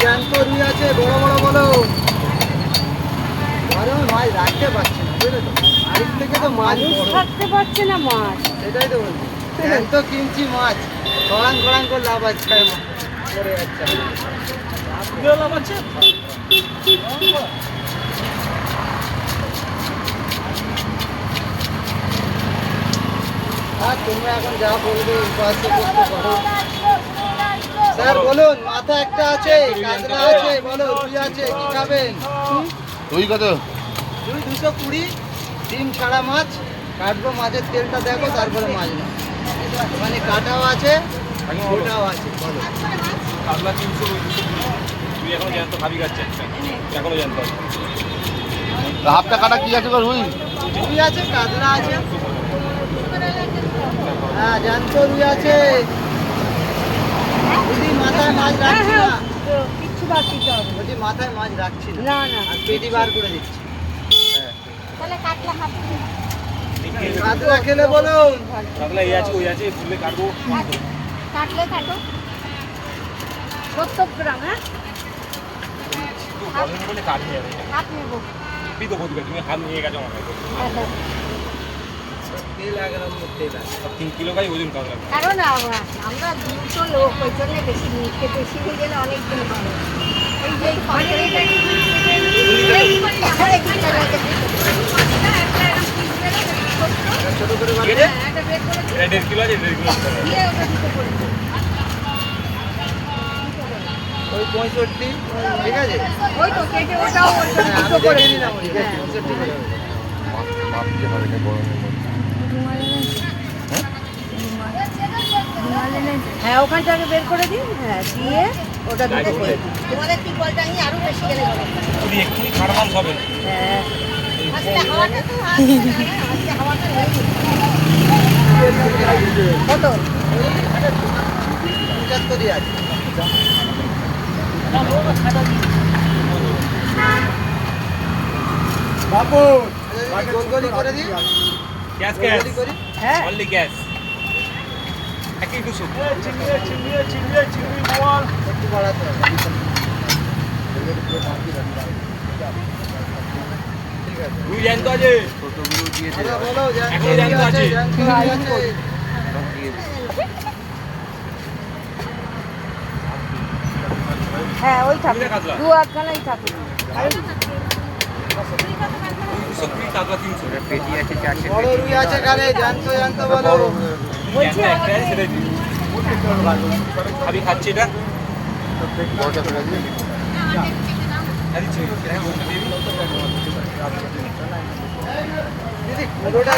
জ্যান্ত রুই আছে বড় বড় বলো। মাছ রাখতে পারছে না বুঝলে তো, বাড়ির থেকে তো মাছ থাকতে পারছে না মাছ, সেটাই তো বলছি। জ্যান্ত কিনছি মাছ, খড়াং খড়াং করে লাভ আছে করে যাচ্ছে। লাভ আছে তোমরা এখন যা বলবে স্যার বলুন। মাথা একটা আছে, কাতলা আছে, বলো রুই আছে, কি খাবেন? রুই কত? রুই 220, ডিম ছাড়া মাছ। কাটবো, মাছের তেলটা দেখো, তারপরে মাছ না। মানে কাটাও আছে, ওটাও আছে। বলো কাতলা 300, তুই এখনো জ্যান্ত খাবি খাচ্ছে, এখনো জ্যান্ত আছে। হাফটা কাটা কি আছে গো? রুই রুই আছে, কাতলা আছে, হ্যাঁ জ্যান্ত রুই আছে। দিদি মাথায় মাছ রাখছি না, কিচ্ছু বাকি হবে বলছি মাথায় মাছ রাখছি না, না না, আর পেটি বার করে দিচ্ছি। তাহলে কাটলা খাবো, কাতলা খেলে বলুন। কাতলা এই আছে, ওই আছে, ফুলে কাটবো। কাটলে কাটো 70 গ্রাম। হ্যাঁ বলেন বলে কাট নিয়ে যাবে, হাত নেবো। তুই তো বলতে তুমি হাত নিয়ে গেছো আমার কাছে। তেল 1 গ্রাম তেল আছে, 3 কিলো গাই ওজন কাতলা। কারণ আমরা 200 লোক, ওই জন্য বেশি নিতে, বেশি নিয়ে গেলে অনেক দিন হবে। এই যে ছোট করে ঠিক আছে, এটা 1.5 কিলো আছে, 1.5 কিলো ওই 65, ঠিক আছে। ওই তো কেটে ওটাও হ্যাঁ, আমি করে দেখে নিলাম, ঠিক আছে, 65 করে হবে। মাপতে হবে না গরমের মধ্যে। হ্যাঁ ওখানটাকে বের করে দিন, হ্যাঁ দিয়ে ওটা দুটো করে দিন। তোমাদের টিপলটা নিয়ে আরো বেশি গেলে হবে। তুই এক্ষুনি খাড় মাছ হবে। হ্যাঁ কত? 75 আছে। বাবু গোলগলি করে দিই, গ্যাস গ্যাস গোলগলি করি। হ্যাঁ অনলি গ্যাস। একই 200। একটু বাড়াতে হবে। ঠিক আছে, রুই জ্যান্ত আছে। দাদা বলো, এখনো জ্যান্ত আছে। জ্যান্ত রুই আছে। হ্যাঁ ওই থাকুক, দুইটা কাতলা। 2-8খানাই থাকুক। 220 কাতলা 300। পেটি আছে 400। বড় রুই আছে কালে, জ্যান্ত জ্যান্ত বলো। বলছি জ্যান্ত একটা আছে, সেটাই দিই। খাবি খাচ্ছি এটা। বড়টা তো আছে। হ্যাঁ দিচ্ছি। দিদি পুরোটা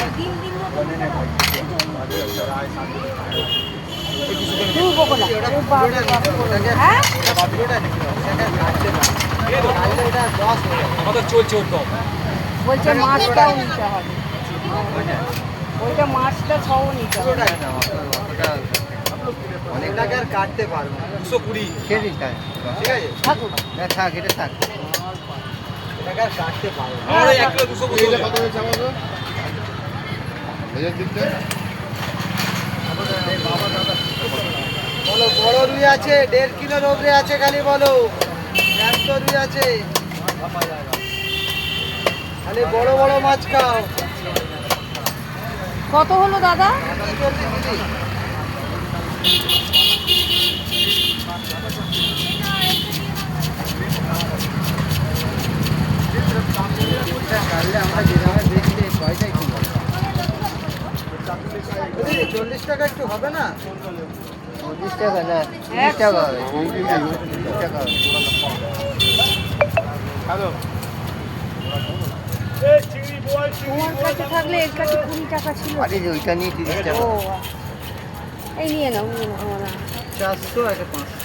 দু বকলা ওটা ও পুরোটা বাবা, নিতে হবে, ওটাকে হ্যাঁ ওটা পুরোটা নিতে হবে, সেটা কাটতে পারবে। কাটলে এটা লস হয়ে যাবে। আমাদের চলছে ওর তো। বলছে মাছটাও নিতে হবে, ওইটা মাছটা ছও নিতে হবে। পুরোটা নিতে হবে। অনেকটাকে আর কাটতে পারবো না, 220। ঠিক আছে। থাকুক থাক, এটা থাক, এটাকে আর কাটতে পারবো না। আমার ওই 1 কিলো 200 বসে এইটা কত হয়েছে আমাদের? ভেজের দিকটা বলো বড় রুই আছে, 1.5 কিলোর ওপরে আছে, খালি বলো। জ্যান্ত রুই আছে, খালি বড় বড় মাছ খাও। কত হলো দাদা? আমরা যেভাবে দেখছি পয়সাই কম হবে। 40 টাকা একটু হবে না? 40 টাকা না, 30 টাকা হবে, 30 টাকা হবে। হ্যালো, তোমার কাছে থাকলে এর কাছে 20 টাকা ছিল। আরে ওইটা নিয়ে 30 টাকা। ও এই নিয়ে নাও, নিয়ে নাও আমার। 400 আছে 500।